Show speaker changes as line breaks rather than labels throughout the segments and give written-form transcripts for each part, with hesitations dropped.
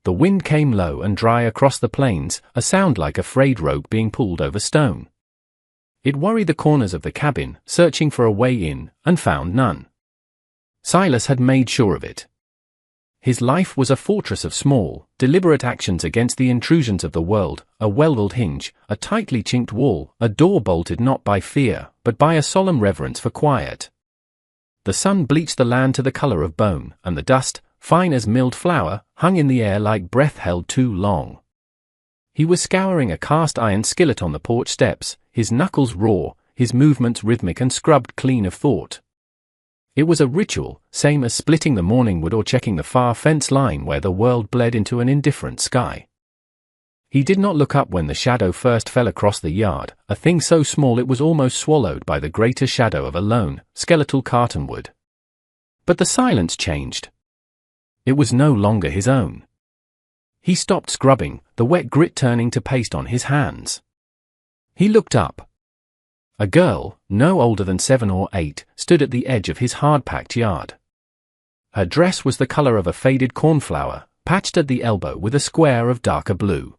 The wind came low and dry across the plains, a sound like a frayed rope being pulled over stone. It worried the corners of the cabin, searching for a way in, and found none. Silas had made sure of it. His life was a fortress of small, deliberate actions against the intrusions of the world, a well-oiled hinge, a tightly chinked wall, a door bolted not by fear, but by a solemn reverence for quiet. The sun bleached the land to the color of bone, and the dust, fine as milled flour, hung in the air like breath held too long. He was scouring a cast-iron skillet on the porch steps, his knuckles raw, his movements rhythmic and scrubbed clean of thought. It was a ritual, same as splitting the morning wood or checking the far fence line where the world bled into an indifferent sky. He did not look up when the shadow first fell across the yard, a thing so small it was almost swallowed by the greater shadow of a lone, skeletal cartonwood. But the silence changed. It was no longer his own. He stopped scrubbing, the wet grit turning to paste on his hands. He looked up. A girl, no older than 7 or 8, stood at the edge of his hard-packed yard. Her dress was the color of a faded cornflower, patched at the elbow with a square of darker blue.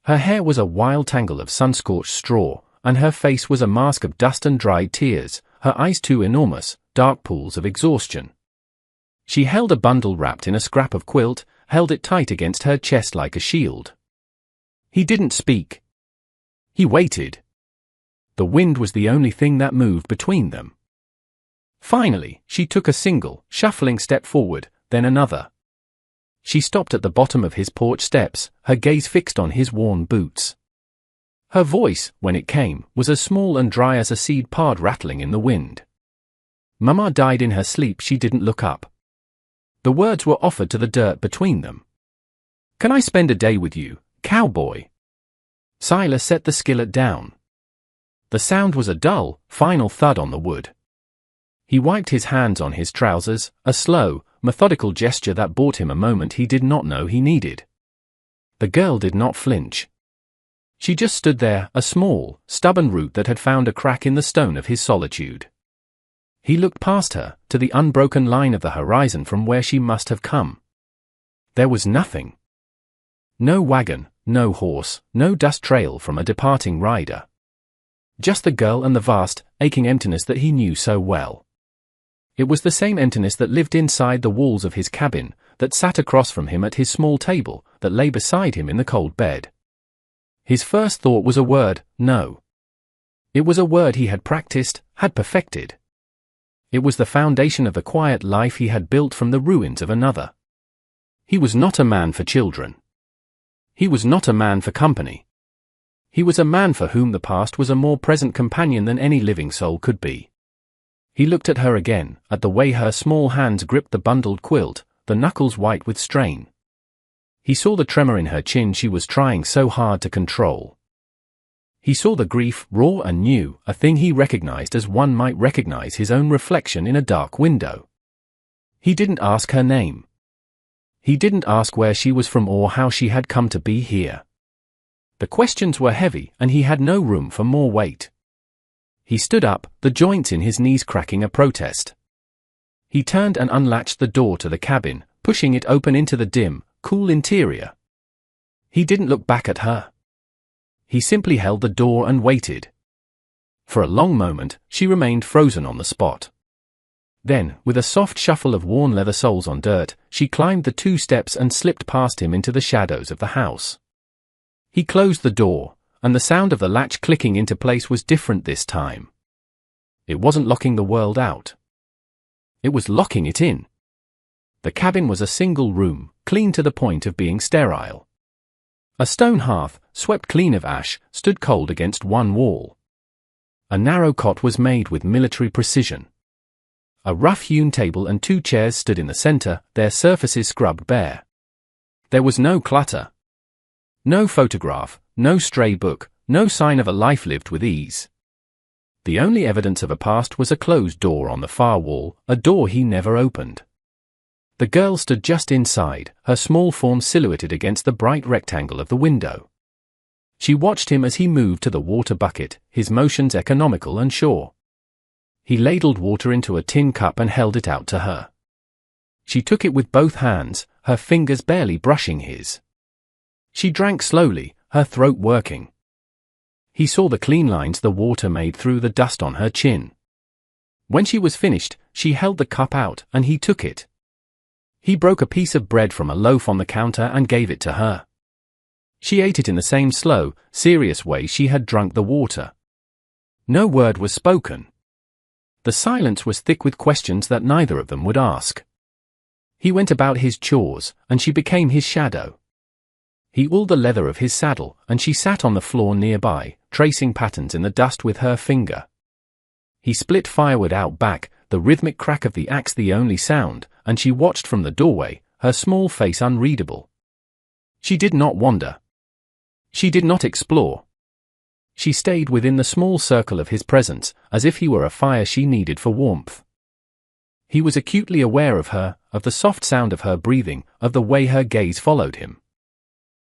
Her hair was a wild tangle of sun-scorched straw, and her face was a mask of dust and dried tears, her eyes 2 enormous, dark pools of exhaustion. She held a bundle wrapped in a scrap of quilt, held it tight against her chest like a shield. He didn't speak. He waited. The wind was the only thing that moved between them. Finally, she took a single, shuffling step forward, then another. She stopped at the bottom of his porch steps, her gaze fixed on his worn boots. Her voice, when it came, was as small and dry as a seed pod rattling in the wind. Mama died in her sleep. She didn't look up. The words were offered to the dirt between them. Can I spend a day with you, cowboy? Silas set the skillet down. The sound was a dull, final thud on the wood. He wiped his hands on his trousers, a slow, methodical gesture that bought him a moment he did not know he needed. The girl did not flinch. She just stood there, a small, stubborn root that had found a crack in the stone of his solitude. He looked past her, to the unbroken line of the horizon from where she must have come. There was nothing. No wagon, no horse, no dust trail from a departing rider. Just the girl and the vast, aching emptiness that he knew so well. It was the same emptiness that lived inside the walls of his cabin, that sat across from him at his small table, that lay beside him in the cold bed. His first thought was a word, no. It was a word he had practiced, had perfected. It was the foundation of the quiet life he had built from the ruins of another. He was not a man for children. He was not a man for company. He was a man for whom the past was a more present companion than any living soul could be. He looked at her again, at the way her small hands gripped the bundled quilt, the knuckles white with strain. He saw the tremor in her chin she was trying so hard to control. He saw the grief, raw and new, a thing he recognized as one might recognize his own reflection in a dark window. He didn't ask her name. He didn't ask where she was from or how she had come to be here. The questions were heavy, and he had no room for more weight. He stood up, the joints in his knees cracking a protest. He turned and unlatched the door to the cabin, pushing it open into the dim, cool interior. He didn't look back at her. He simply held the door and waited. For a long moment, she remained frozen on the spot. Then, with a soft shuffle of worn leather soles on dirt, she climbed the 2 steps and slipped past him into the shadows of the house. He closed the door, and the sound of the latch clicking into place was different this time. It wasn't locking the world out. It was locking it in. The cabin was a single room, clean to the point of being sterile. A stone hearth, swept clean of ash, stood cold against one wall. A narrow cot was made with military precision. A rough-hewn table and 2 chairs stood in the center, their surfaces scrubbed bare. There was no clutter. No photograph, no stray book, no sign of a life lived with ease. The only evidence of a past was a closed door on the far wall, a door he never opened. The girl stood just inside, her small form silhouetted against the bright rectangle of the window. She watched him as he moved to the water bucket, his motions economical and sure. He ladled water into a tin cup and held it out to her. She took it with both hands, her fingers barely brushing his. She drank slowly, her throat working. He saw the clean lines the water made through the dust on her chin. When she was finished, she held the cup out and he took it. He broke a piece of bread from a loaf on the counter and gave it to her. She ate it in the same slow, serious way she had drunk the water. No word was spoken. The silence was thick with questions that neither of them would ask. He went about his chores, and she became his shadow. He oiled the leather of his saddle, and she sat on the floor nearby, tracing patterns in the dust with her finger. He split firewood out back, the rhythmic crack of the axe the only sound, and she watched from the doorway, her small face unreadable. She did not wander. She did not explore. She stayed within the small circle of his presence, as if he were a fire she needed for warmth. He was acutely aware of her, of the soft sound of her breathing, of the way her gaze followed him.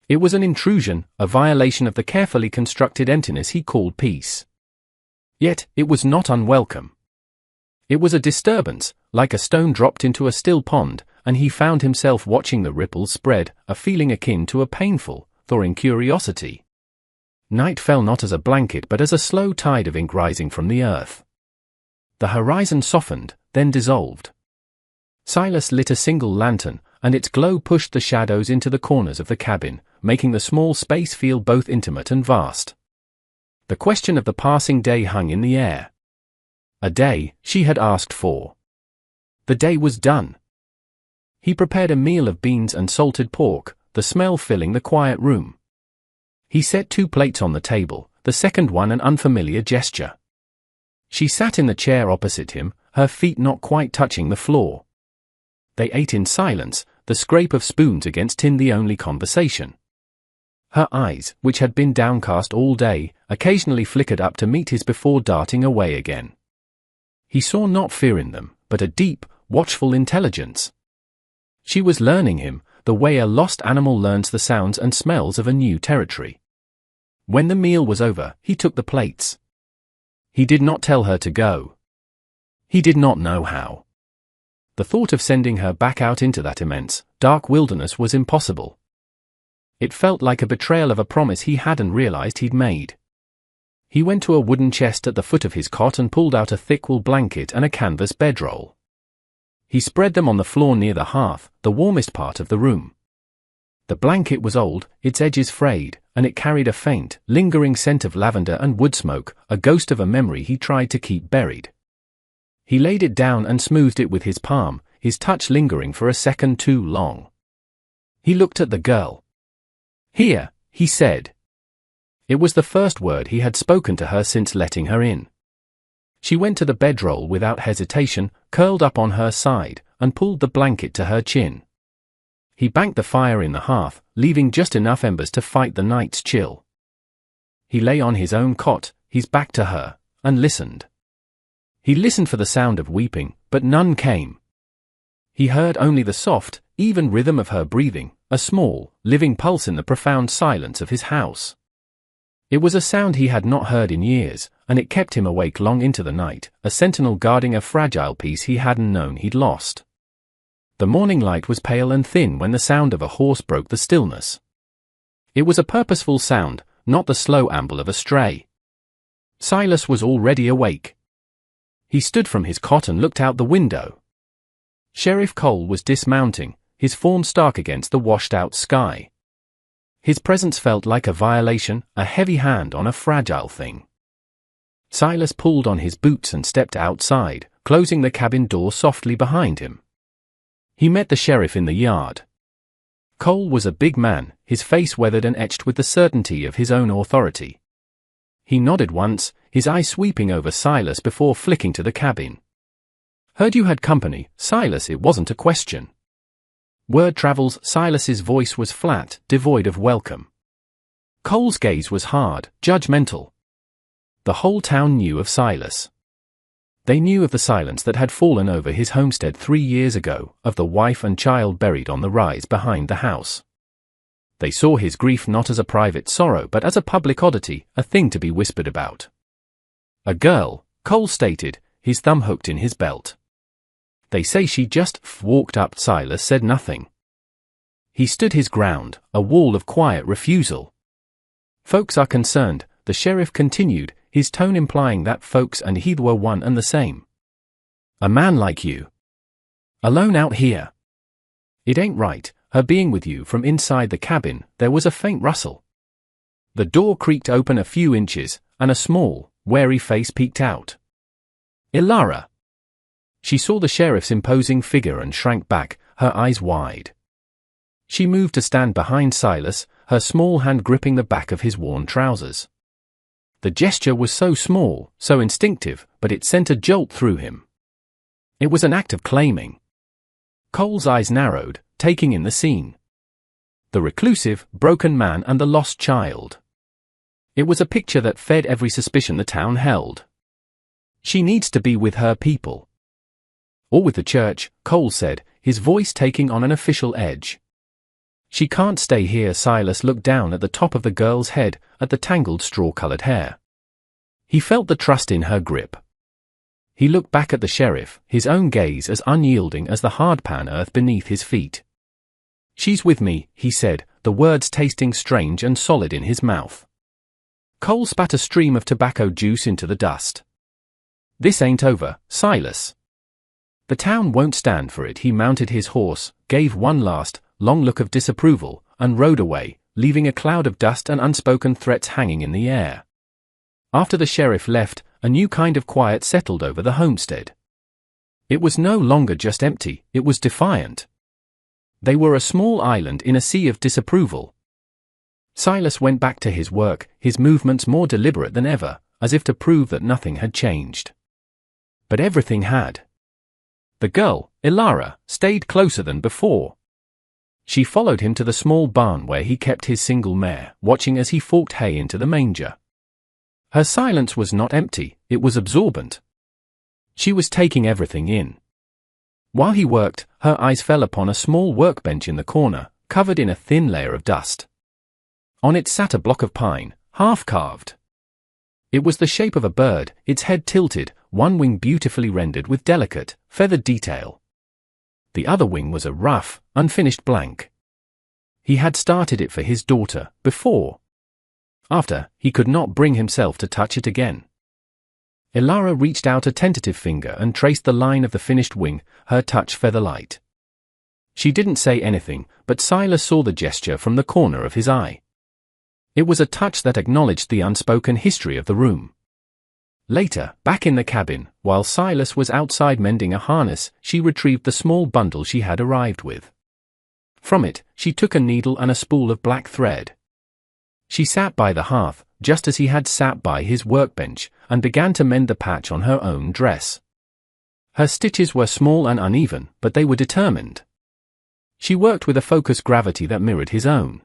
It was an intrusion, a violation of the carefully constructed emptiness he called peace. Yet, it was not unwelcome. It was a disturbance, like a stone dropped into a still pond, and he found himself watching the ripples spread, a feeling akin to a painful, thawing curiosity. Night fell not as a blanket but as a slow tide of ink rising from the earth. The horizon softened, then dissolved. Silas lit a single lantern, and its glow pushed the shadows into the corners of the cabin, making the small space feel both intimate and vast. The question of the passing day hung in the air. A day she had asked for. The day was done. He prepared a meal of beans and salted pork, the smell filling the quiet room. He set 2 plates on the table, the second one an unfamiliar gesture. She sat in the chair opposite him, her feet not quite touching the floor. They ate in silence, the scrape of spoons against tin the only conversation. Her eyes, which had been downcast all day, occasionally flickered up to meet his before darting away again. He saw not fear in them, but a deep, watchful intelligence. She was learning him, the way a lost animal learns the sounds and smells of a new territory. When the meal was over, he took the plates. He did not tell her to go. He did not know how. The thought of sending her back out into that immense, dark wilderness was impossible. It felt like a betrayal of a promise he hadn't realized he'd made. He went to a wooden chest at the foot of his cot and pulled out a thick wool blanket and a canvas bedroll. He spread them on the floor near the hearth, the warmest part of the room. The blanket was old, its edges frayed, and it carried a faint, lingering scent of lavender and wood smoke, a ghost of a memory he tried to keep buried. He laid it down and smoothed it with his palm, his touch lingering for a second too long. He looked at the girl. "Here," he said. It was the first word he had spoken to her since letting her in. She went to the bedroll without hesitation, curled up on her side, and pulled the blanket to her chin. He banked the fire in the hearth, leaving just enough embers to fight the night's chill. He lay on his own cot, his back to her, and listened. He listened for the sound of weeping, but none came. He heard only the soft, even rhythm of her breathing, a small, living pulse in the profound silence of his house. It was a sound he had not heard in years, and it kept him awake long into the night, a sentinel guarding a fragile piece he hadn't known he'd lost. The morning light was pale and thin when the sound of a horse broke the stillness. It was a purposeful sound, not the slow amble of a stray. Silas was already awake. He stood from his cot and looked out the window. Sheriff Cole was dismounting, his form stark against the washed-out sky. His presence felt like a violation, a heavy hand on a fragile thing. Silas pulled on his boots and stepped outside, closing the cabin door softly behind him. He met the sheriff in the yard. Cole was a big man, his face weathered and etched with the certainty of his own authority. He nodded once, his eye sweeping over Silas before flicking to the cabin. "Heard you had company, Silas." It wasn't a question. Word travels. Silas's voice was flat, devoid of welcome. Cole's gaze was hard, judgmental. The whole town knew of Silas. They knew of the silence that had fallen over his homestead 3 years ago, of the wife and child buried on the rise behind the house. They saw his grief not as a private sorrow but as a public oddity, a thing to be whispered about. "A girl," Cole stated, his thumb hooked in his belt. "They say she just walked up." Silas said nothing. He stood his ground, a wall of quiet refusal. Folks are concerned, the sheriff continued, his tone implying that folks and he were one and the same. A man like you. Alone out here. It ain't right, her being with you. From inside the cabin, there was a faint rustle. The door creaked open a few inches, and a small, wary face peeked out. Ilara. She saw the sheriff's imposing figure and shrank back, her eyes wide. She moved to stand behind Silas, her small hand gripping the back of his worn trousers. The gesture was so small, so instinctive, but it sent a jolt through him. It was an act of claiming. Cole's eyes narrowed, taking in the scene. The reclusive, broken man and the lost child. It was a picture that fed every suspicion the town held. She needs to be with her people. Or with the church, Cole said, his voice taking on an official edge. She can't stay here. Silas looked down at the top of the girl's head, at the tangled straw-colored hair. He felt the trust in her grip. He looked back at the sheriff, his own gaze as unyielding as the hardpan earth beneath his feet. She's with me, he said, the words tasting strange and solid in his mouth. Cole spat a stream of tobacco juice into the dust. This ain't over, Silas. The town won't stand for it. He mounted his horse, gave one last, long look of disapproval, and rode away, leaving a cloud of dust and unspoken threats hanging in the air. After the sheriff left, a new kind of quiet settled over the homestead. It was no longer just empty, it was defiant. They were a small island in a sea of disapproval. Silas went back to his work, his movements more deliberate than ever, as if to prove that nothing had changed. But everything had. The girl, Ilara, stayed closer than before. She followed him to the small barn where he kept his single mare, watching as he forked hay into the manger. Her silence was not empty, it was absorbent. She was taking everything in. While he worked, her eyes fell upon a small workbench in the corner, covered in a thin layer of dust. On it sat a block of pine, half-carved. It was the shape of a bird, its head tilted, one wing beautifully rendered with delicate, feathered detail. The other wing was a rough, unfinished blank. He had started it for his daughter, before. After, he could not bring himself to touch it again. Ilara reached out a tentative finger and traced the line of the finished wing, her touch feather-light. She didn't say anything, but Silas saw the gesture from the corner of his eye. It was a touch that acknowledged the unspoken history of the room. Later, back in the cabin, while Silas was outside mending a harness, she retrieved the small bundle she had arrived with. From it, she took a needle and a spool of black thread. She sat by the hearth, just as he had sat by his workbench, and began to mend the patch on her own dress. Her stitches were small and uneven, but they were determined. She worked with a focused gravity that mirrored his own.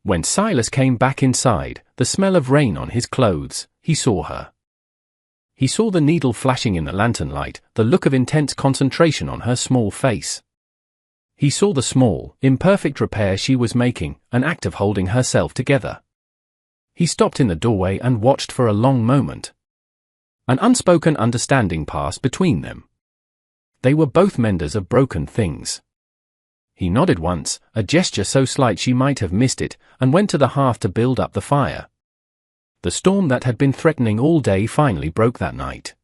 When Silas came back inside, the smell of rain on his clothes, he saw her. He saw the needle flashing in the lantern light, the look of intense concentration on her small face. He saw the small, imperfect repair she was making, an act of holding herself together. He stopped in the doorway and watched for a long moment. An unspoken understanding passed between them. They were both menders of broken things. He nodded once, a gesture so slight she might have missed it, and went to the hearth to build up the fire. The storm that had been threatening all day finally broke that night.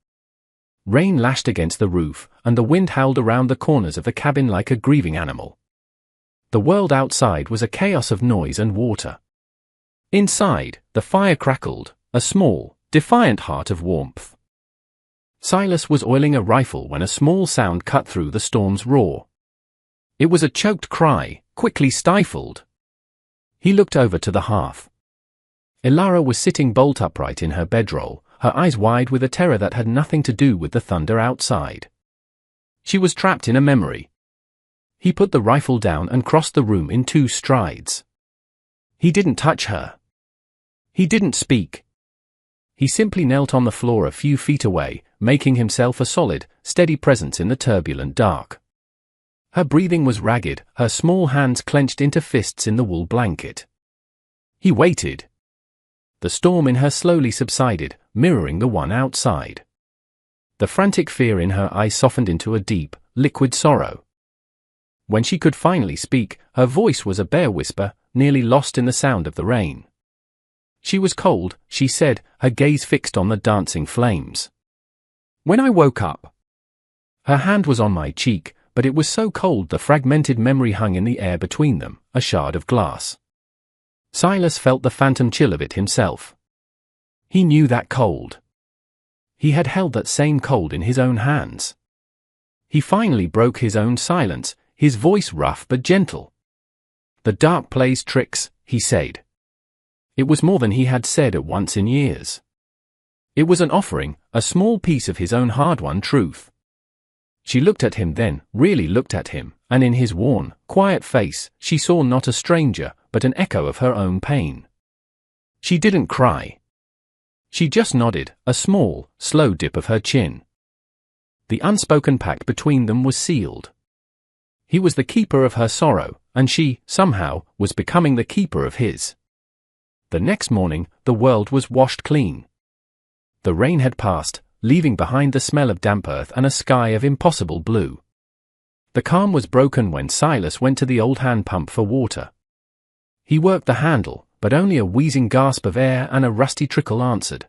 Rain lashed against the roof, and the wind howled around the corners of the cabin like a grieving animal. The world outside was a chaos of noise and water. Inside, the fire crackled, a small, defiant heart of warmth. Silas was oiling a rifle when a small sound cut through the storm's roar. It was a choked cry, quickly stifled. He looked over to the hearth. Ilara was sitting bolt upright in her bedroll, her eyes wide with a terror that had nothing to do with the thunder outside. She was trapped in a memory. He put the rifle down and crossed the room in 2 strides. He didn't touch her. He didn't speak. He simply knelt on the floor a few feet away, making himself a solid, steady presence in the turbulent dark. Her breathing was ragged, her small hands clenched into fists in the wool blanket. He waited. The storm in her slowly subsided, mirroring the one outside. The frantic fear in her eyes softened into a deep, liquid sorrow. When she could finally speak, her voice was a bare whisper, nearly lost in the sound of the rain. She was cold, she said, her gaze fixed on the dancing flames. When I woke up, her hand was on my cheek, but it was so cold the fragmented memory hung in the air between them, a shard of glass. Silas felt the phantom chill of it himself. He knew that cold. He had held that same cold in his own hands. He finally broke his own silence, his voice rough but gentle. "The dark plays tricks," he said. It was more than he had said at once in years. It was an offering, a small piece of his own hard-won truth. She looked at him then, really looked at him, and in his worn, quiet face, she saw not a stranger, but an echo of her own pain. She didn't cry. She just nodded, a small, slow dip of her chin. The unspoken pact between them was sealed. He was the keeper of her sorrow, and she, somehow, was becoming the keeper of his. The next morning, the world was washed clean. The rain had passed, leaving behind the smell of damp earth and a sky of impossible blue. The calm was broken when Silas went to the old hand pump for water. He worked the handle, but only a wheezing gasp of air and a rusty trickle answered.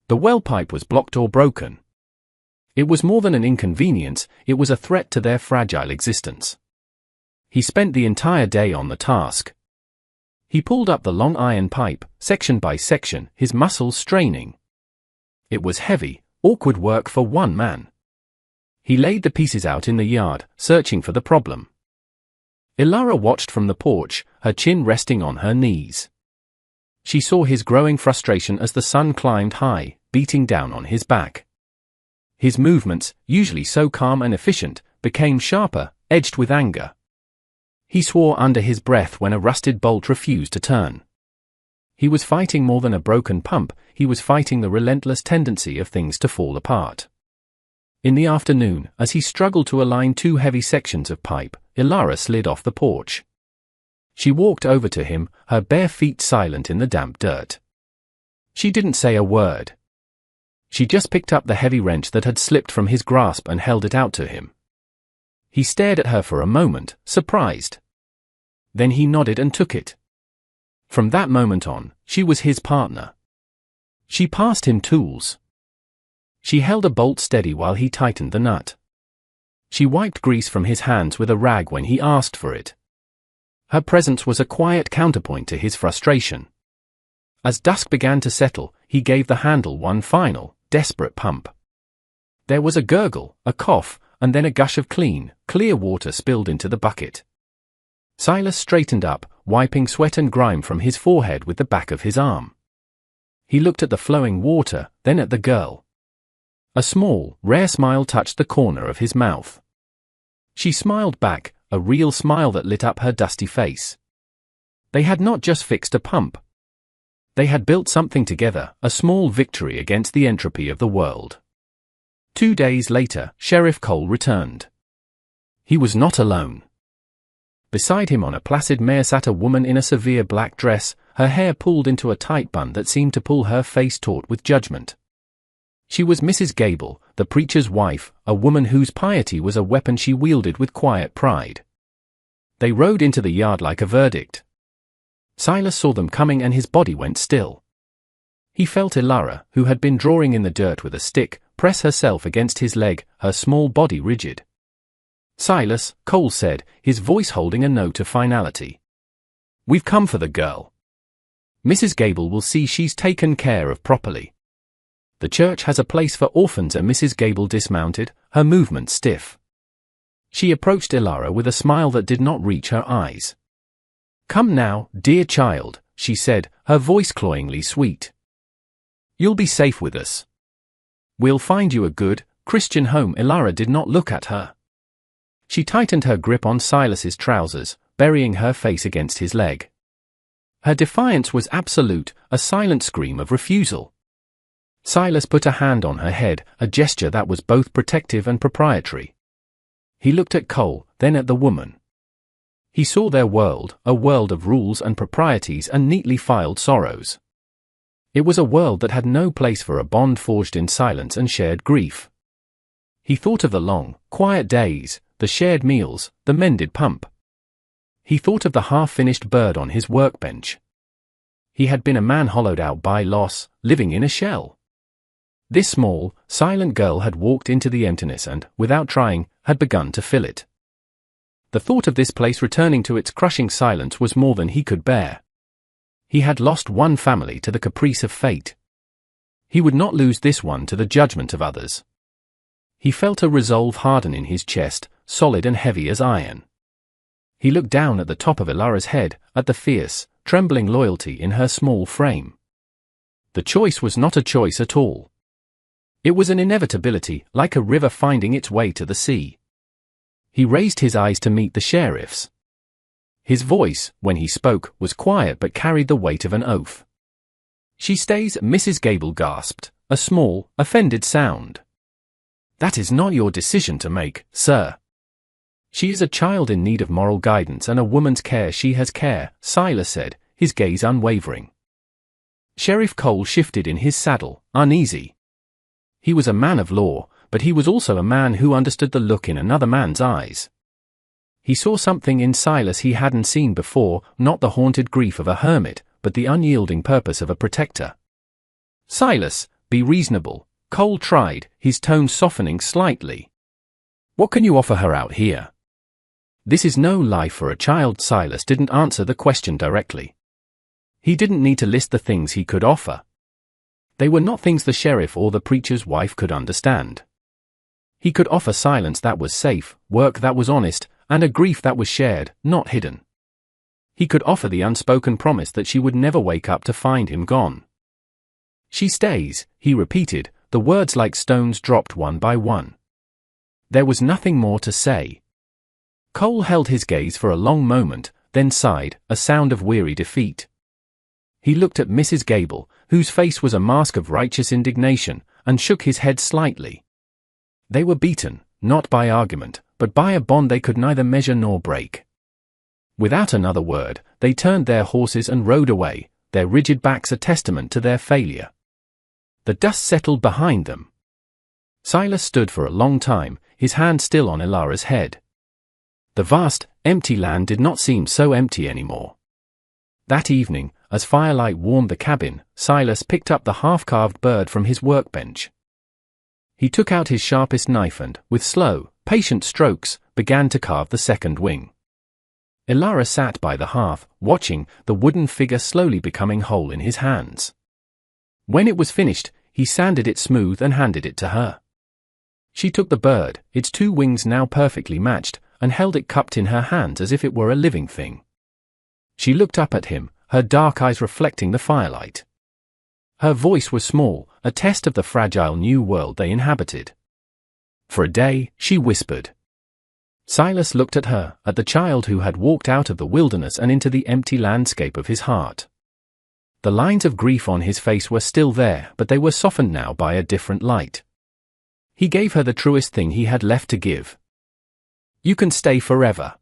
The well pipe was blocked or broken. It was more than an inconvenience, it was a threat to their fragile existence. He spent the entire day on the task. He pulled up the long iron pipe, section by section, his muscles straining. It was heavy, awkward work for one man. He laid the pieces out in the yard, searching for the problem. Ilara watched from the porch, her chin resting on her knees. She saw his growing frustration as the sun climbed high, beating down on his back. His movements, usually so calm and efficient, became sharper, edged with anger. He swore under his breath when a rusted bolt refused to turn. He was fighting more than a broken pump, he was fighting the relentless tendency of things to fall apart. In the afternoon, as he struggled to align two heavy sections of pipe, Ilara slid off the porch. She walked over to him, her bare feet silent in the damp dirt. She didn't say a word. She just picked up the heavy wrench that had slipped from his grasp and held it out to him. He stared at her for a moment, surprised. Then he nodded and took it. From that moment on, she was his partner. She passed him tools. She held a bolt steady while he tightened the nut. She wiped grease from his hands with a rag when he asked for it. Her presence was a quiet counterpoint to his frustration. As dusk began to settle, he gave the handle one final, desperate pump. There was a gurgle, a cough, and then a gush of clean, clear water spilled into the bucket. Silas straightened up, wiping sweat and grime from his forehead with the back of his arm. He looked at the flowing water, then at the girl. A small, rare smile touched the corner of his mouth. She smiled back, a real smile that lit up her dusty face. They had not just fixed a pump. They had built something together, a small victory against the entropy of the world. 2 days later, Sheriff Cole returned. He was not alone. Beside him on a placid mare sat a woman in a severe black dress, her hair pulled into a tight bun that seemed to pull her face taut with judgment. She was Mrs. Gable, the preacher's wife, a woman whose piety was a weapon she wielded with quiet pride. They rode into the yard like a verdict. Silas saw them coming and his body went still. He felt Ilara, who had been drawing in the dirt with a stick, press herself against his leg, her small body rigid. "Silas," Cole said, his voice holding a note of finality. "We've come for the girl. Mrs. Gable will see she's taken care of properly. The church has a place for orphans." And Mrs. Gable dismounted, her movement stiff. She approached Ilara with a smile that did not reach her eyes. "Come now, dear child," she said, her voice cloyingly sweet. "You'll be safe with us. We'll find you a good, Christian home." Ilara did not look at her. She tightened her grip on Silas's trousers, burying her face against his leg. Her defiance was absolute, a silent scream of refusal. Silas put a hand on her head, a gesture that was both protective and proprietary. He looked at Cole, then at the woman. He saw their world, a world of rules and proprieties and neatly filed sorrows. It was a world that had no place for a bond forged in silence and shared grief. He thought of the long, quiet days, the shared meals, the mended pump. He thought of the half-finished bird on his workbench. He had been a man hollowed out by loss, living in a shell. This small, silent girl had walked into the emptiness and, without trying, had begun to fill it. The thought of this place returning to its crushing silence was more than he could bear. He had lost one family to the caprice of fate. He would not lose this one to the judgment of others. He felt a resolve harden in his chest, solid and heavy as iron. He looked down at the top of Ilara's head, at the fierce, trembling loyalty in her small frame. The choice was not a choice at all. It was an inevitability, like a river finding its way to the sea. He raised his eyes to meet the sheriff's. His voice, when he spoke, was quiet but carried the weight of an oath. "She stays," Mrs. Gable gasped, a small, offended sound. "That is not your decision to make, sir. She is a child in need of moral guidance and a woman's care. She has care," Silas said, his gaze unwavering. Sheriff Cole shifted in his saddle, uneasy. He was a man of law, but he was also a man who understood the look in another man's eyes. He saw something in Silas he hadn't seen before, not the haunted grief of a hermit, but the unyielding purpose of a protector. "Silas, be reasonable," Cole tried, his tone softening slightly. "What can you offer her out here?" "This is no life for a child." Silas didn't answer the question directly. He didn't need to list the things he could offer. They were not things the sheriff or the preacher's wife could understand. He could offer silence that was safe, work that was honest, and a grief that was shared, not hidden. He could offer the unspoken promise that she would never wake up to find him gone. "She stays," he repeated, the words like stones dropped one by one. There was nothing more to say. Cole held his gaze for a long moment, then sighed, a sound of weary defeat. He looked at Mrs. Gable, whose face was a mask of righteous indignation, and shook his head slightly. They were beaten, not by argument, but by a bond they could neither measure nor break. Without another word, they turned their horses and rode away, their rigid backs a testament to their failure. The dust settled behind them. Silas stood for a long time, his hand still on Ilara's head. The vast, empty land did not seem so empty anymore. That evening, as firelight warmed the cabin, Silas picked up the half-carved bird from his workbench. He took out his sharpest knife and, with slow, patient strokes, began to carve the second wing. Ilara sat by the hearth, watching, the wooden figure slowly becoming whole in his hands. When it was finished, he sanded it smooth and handed it to her. She took the bird, its two wings now perfectly matched, and held it cupped in her hands as if it were a living thing. She looked up at him, her dark eyes reflecting the firelight. Her voice was small, a test of the fragile new world they inhabited. "For a day," she whispered. Silas looked at her, at the child who had walked out of the wilderness and into the empty landscape of his heart. The lines of grief on his face were still there, but they were softened now by a different light. He gave her the truest thing he had left to give. "You can stay forever."